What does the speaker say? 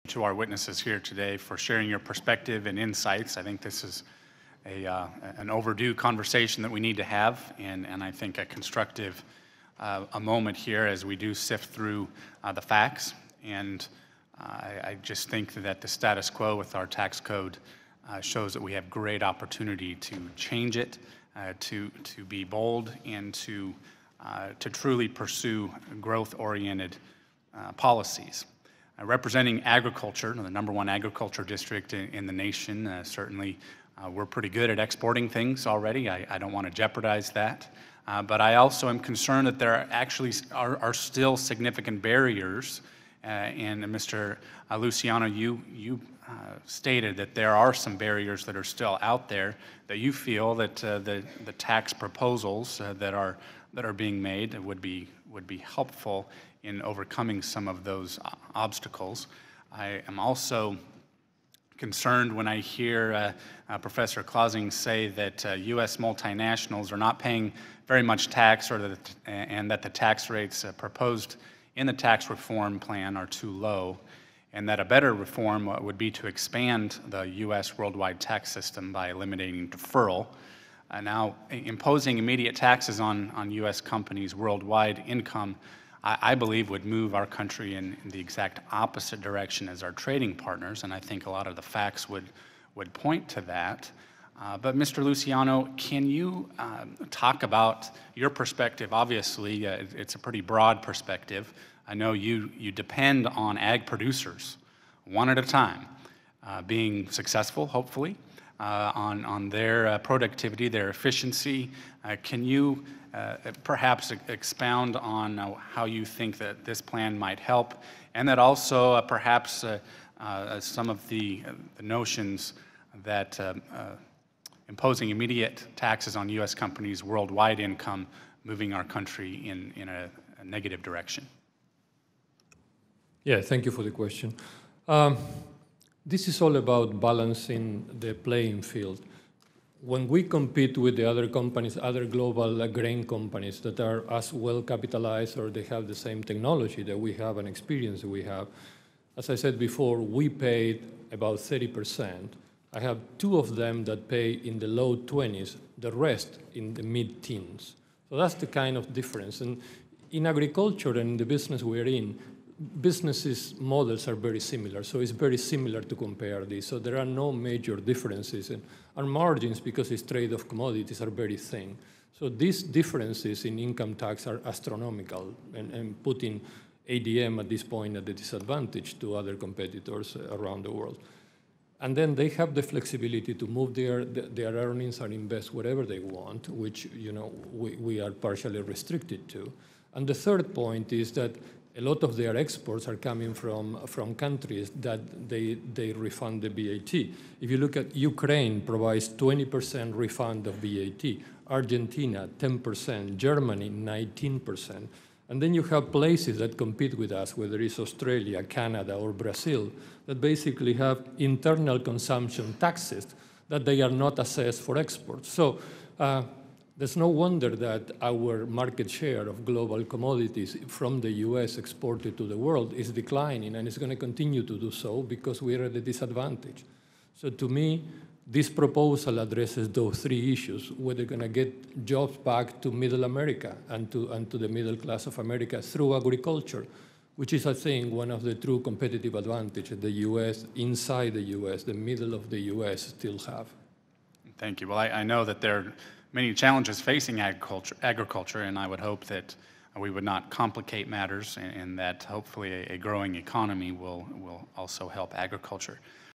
to our witnesses here today for sharing your perspective and insights. I think this is an overdue conversation that we need to have, and I think a constructive a moment here as we do sift through the facts. And I just think that the status quo with our tax code shows that we have great opportunity to change it, to be bold, and to truly pursue growth-oriented policies. Representing agriculture, the #1 agriculture district in the nation, certainly we're pretty good at exporting things already. I don't want to jeopardize that. But I also am concerned that there actually are still significant barriers. And Mr. Luciano, you stated that there are some barriers that are still out there, that you feel that the tax proposals that are being made would be helpful in overcoming some of those obstacles. I am also concerned when I hear Professor Clausing say that U.S. multinationals are not paying very much tax, and that the tax rates proposed in the tax reform plan are too low, and that a better reform would be to expand the U.S. worldwide tax system by eliminating deferral. Now, imposing immediate taxes on U.S. companies' worldwide income, I believe, would move our country in the exact opposite direction as our trading partners, and I think a lot of the facts would point to that. But Mr. Luciano, can you talk about your perspective? Obviously, it's a pretty broad perspective. I know you depend on ag producers, one at a time, being successful, hopefully, on their productivity, their efficiency. Can you perhaps expound on how you think that this plan might help, and that also perhaps some of the notions that imposing immediate taxes on U.S. companies' worldwide income, moving our country in a negative direction? Yeah, thank you for the question. This is all about balancing the playing field. When we compete with the other companies, other global grain companies that are as well capitalized or they have the same technology that we have and experience that we have, as I said before, we paid about 30%. I have 2 of them that pay in the low 20s, the rest in the mid-teens. So that's the kind of difference. And in agriculture and in the business we're in, businesses models are very similar, so it's very similar to compare these. So there are no major differences. And our margins, because it's trade of commodities, are very thin. So these differences in income tax are astronomical and putting ADM at this point at a disadvantage to other competitors around the world. And then they have the flexibility to move their earnings and invest whatever they want, which we are partially restricted to. And the third point is that a lot of their exports are coming from countries that they refund the VAT. If you look at Ukraine, provides 20% refund of VAT, Argentina 10%, Germany 19%. And then you have places that compete with us, whether it's Australia, Canada, or Brazil, that basically have internal consumption taxes that they are not assessed for export. So there's no wonder that our market share of global commodities from the US exported to the world is declining, and it's going to continue to do so because we are at a disadvantage. So to me, this proposal addresses those 3 issues. We're going to get jobs back to middle America and to the middle class of America through agriculture, which is, I think, one of the true competitive advantages the US, inside the US, the middle of the US still have. Thank you. Well, I know that there are many challenges facing agriculture, and I would hope that we would not complicate matters, and that hopefully a growing economy will also help agriculture.